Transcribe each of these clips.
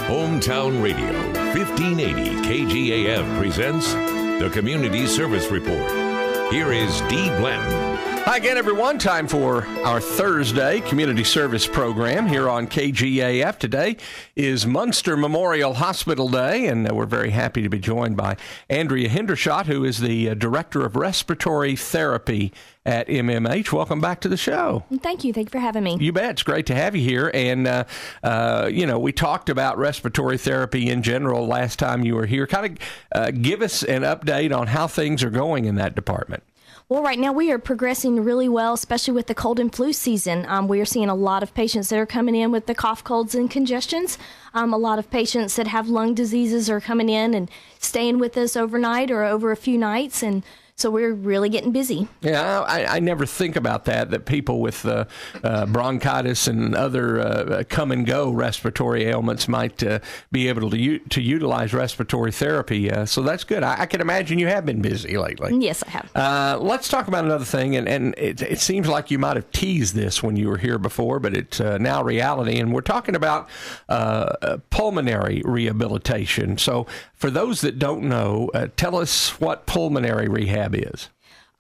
Hometown Radio, 1580 KGAF presents the Community Service Report. Here is Dee Blanton. Hi again, everyone. Time for our Thursday community service program here on KGAF. Today is Muenster Memorial Hospital Day, and we're very happy to be joined by Andrea Hendershott, who is the Director of Respiratory Therapy at MMH. Welcome back to the show. Thank you. Thank you for having me. You bet. It's great to have you here. And, we talked about respiratory therapy in general last time you were here. Kind of give us an update on how things are going in that department. Well, right now we are progressing really well, especially with the cold and flu season. We are seeing a lot of patients that are coming in with the cough, colds, and congestions. A lot of patients that have lung diseases are coming in and staying with us overnight or over a few nights, and so we're really getting busy. Yeah, I never think about that people with bronchitis and other come-and-go respiratory ailments might be able to utilize respiratory therapy. So that's good. I can imagine you have been busy lately. Yes, I have. Let's talk about another thing, and it seems like you might have teased this when you were here before, but it's now reality, and we're talking about pulmonary rehabilitation. So for those that don't know, tell us what pulmonary rehab is.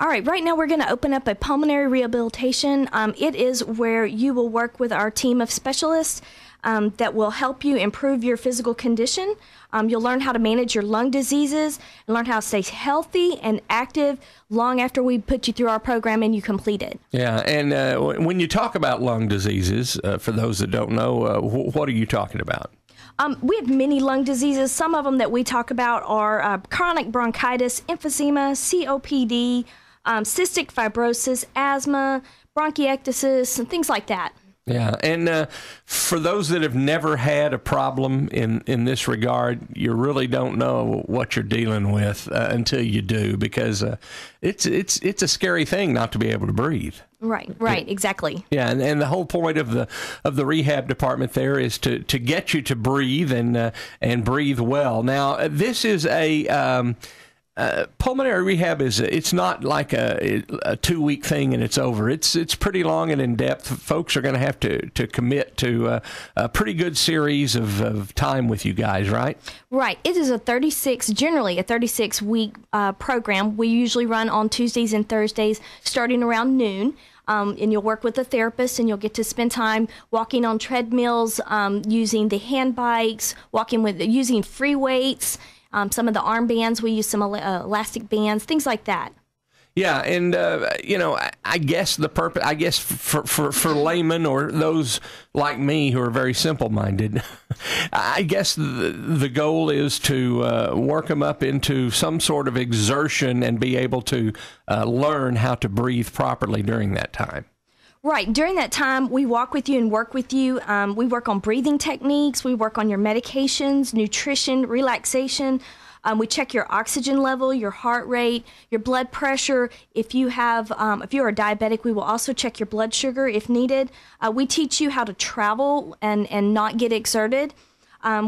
All right, right now we're going to open up a pulmonary rehabilitation. It is where you will work with our team of specialists that will help you improve your physical condition. You'll learn how to manage your lung diseases and learn how to stay healthy and active long after we put you through our program and you complete it. Yeah, and when you talk about lung diseases, for those that don't know, what are you talking about? We have many lung diseases. Some of them that we talk about are chronic bronchitis, emphysema, COPD, cystic fibrosis, asthma, bronchiectasis, and things like that. Yeah, and for those that have never had a problem in this regard, you really don't know what you're dealing with until you do, because it's a scary thing not to be able to breathe. Right, exactly. Yeah, and the whole point of the rehab department there is to get you to breathe and breathe well. Now, this is a pulmonary rehab it's not like a 2-week thing and it's over. It's pretty long and in depth. Folks are going to have to commit to a pretty good series of time with you guys, right? Right. It is generally a 36-week program. We usually run on Tuesdays and Thursdays starting around noon. And you'll work with a therapist, and you'll get to spend time walking on treadmills, using the hand bikes, using free weights, some of the arm bands. We use some elastic bands, things like that. Yeah, and I guess the purpose, for laymen or those like me who are very simple-minded, I guess the goal is to work them up into some sort of exertion and be able to learn how to breathe properly during that time. Right. During that time, we walk with you and work with you. We work on breathing techniques. We work on your medications, nutrition, relaxation. We check your oxygen level, your heart rate, your blood pressure. If you're a diabetic, we will also check your blood sugar if needed. We teach you how to travel and not get exerted.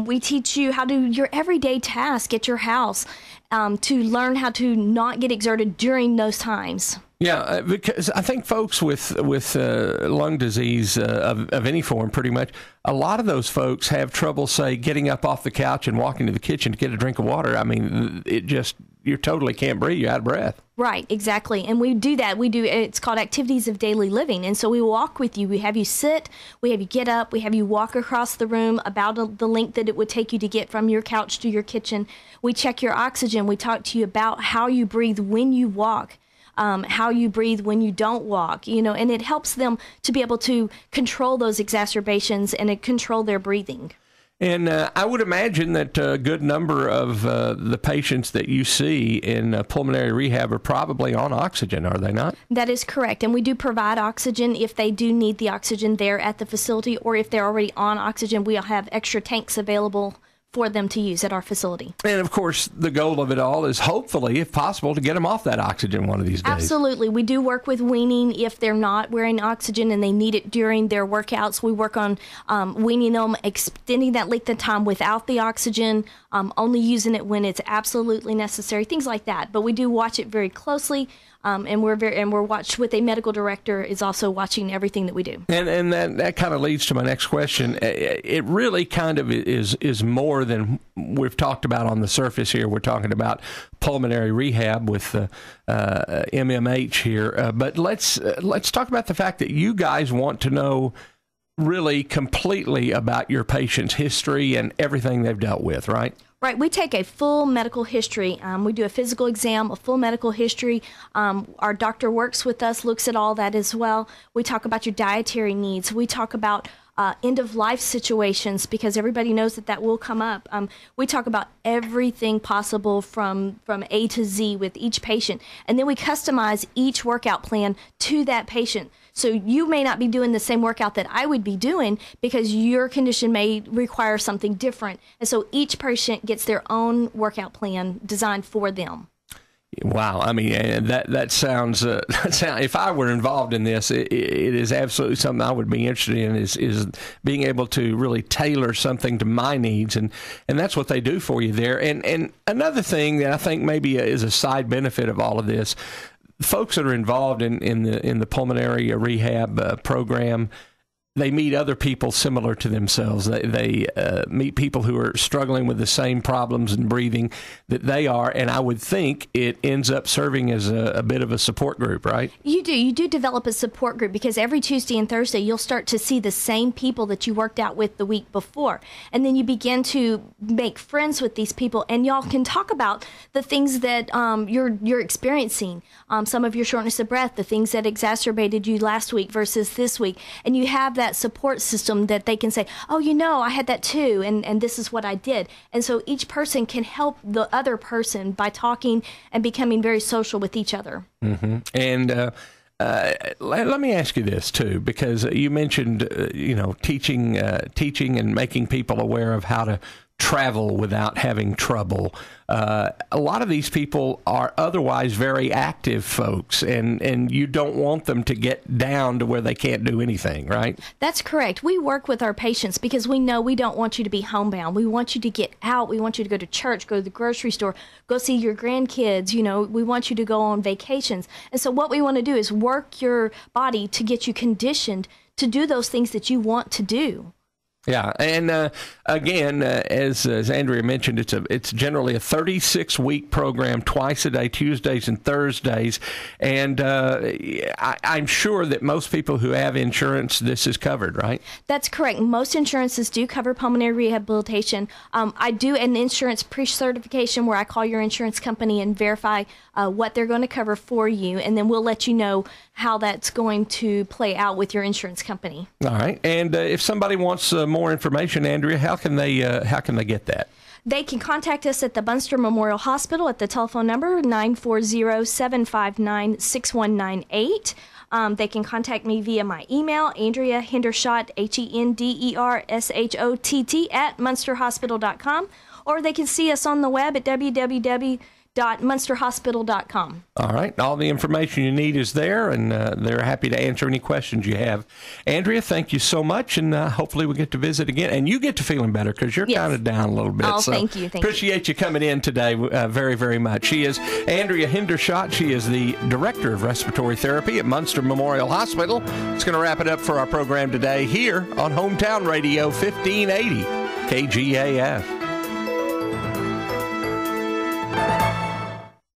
We teach you how to do your everyday tasks at your house to learn how to not get exerted during those times. Yeah, because I think folks with lung disease of any form, pretty much, a lot of those folks have trouble, say, getting up off the couch and walking to the kitchen to get a drink of water. I mean, you totally can't breathe. You're out of breath. Right, exactly. And we do that. It's called activities of daily living. And so we walk with you. We have you sit, we have you get up, we have you walk across the room about the length that it would take you to get from your couch to your kitchen. We check your oxygen. We talk to you about how you breathe when you walk. How you breathe when you don't walk, and it helps them to be able to control those exacerbations and control their breathing. And I would imagine that a good number of the patients that you see in pulmonary rehab are probably on oxygen, are they not? That is correct. And we do provide oxygen if they do need the oxygen there at the facility, or if they're already on oxygen, we'll have extra tanks available for them to use at our facility. And of course, the goal of it all is hopefully, if possible, to get them off that oxygen one of these days. Absolutely. We do work with weaning if they're not wearing oxygen and they need it during their workouts. We work on weaning them, extending that length of time without the oxygen, only using it when it's absolutely necessary, things like that. But we do watch it very closely. And we're watched with a medical director is also watching everything that we do. And that kind of leads to my next question. It really kind of is more than we've talked about on the surface here. We're talking about pulmonary rehab with MMH here. But let's talk about the fact that you guys want to know really completely about your patient's history and everything they've dealt with, right? Right. We take a full medical history. We do a physical exam, a full medical history. Our doctor works with us, looks at all that as well. We talk about your dietary needs. We talk about end-of-life situations, because everybody knows that will come up. We talk about everything possible from A to Z with each patient. And then we customize each workout plan to that patient. So you may not be doing the same workout that I would be doing because your condition may require something different. And so each patient gets their own workout plan designed for them. Wow. I mean, that sounds, if I were involved in this, it is absolutely something I would be interested in is being able to really tailor something to my needs. And that's what they do for you there. And another thing that I think maybe is a side benefit of all of this, folks that are involved in the pulmonary rehab program, they meet other people similar to themselves. They meet people who are struggling with the same problems in breathing that they are, and I would think it ends up serving as a bit of a support group, right? You do develop a support group, because every Tuesday and Thursday you'll start to see the same people that you worked out with the week before, and then you begin to make friends with these people, and y'all can talk about the things that you're experiencing, some of your shortness of breath, the things that exacerbated you last week versus this week, and you have that support system that they can say, oh, I had that too, and this is what I did. And so each person can help the other person by talking and becoming very social with each other. Mm-hmm. And let me ask you this too, because you mentioned teaching and making people aware of how to travel without having trouble. A lot of these people are otherwise very active folks, and you don't want them to get down to where they can't do anything, right? That's correct. We work with our patients because we know we don't want you to be homebound. We want you to get out. We want you to go to church, go to the grocery store, go see your grandkids. We want you to go on vacations. And so what we want to do is work your body to get you conditioned to do those things that you want to do. Yeah, and again, as Andrea mentioned, it's generally a 36-week program, twice a day, Tuesdays and Thursdays, and I'm sure that most people who have insurance, this is covered, right? That's correct. Most insurances do cover pulmonary rehabilitation. I do an insurance pre-certification where I call your insurance company and verify what they're going to cover for you, and then we'll let you know how that's going to play out with your insurance company. All right, and if somebody wants more information, Andrea, how can they get that? They can contact us at the Muenster Memorial Hospital at the telephone number 940-759-6198. They can contact me via my email, Andrea Hendershott, HenderShott at MuensterHospital.com, or they can see us on the web at www.MuensterHospital.com. All right. All the information you need is there, and they're happy to answer any questions you have. Andrea, thank you so much, and hopefully we'll get to visit again. And you get to feeling better because you're kind of down a little bit. Oh, so thank you. Appreciate you coming in today very, very much. She is Andrea Hendershott. She is the Director of Respiratory Therapy at Muenster Memorial Hospital. It's going to wrap it up for our program today here on Hometown Radio 1580 KGAF.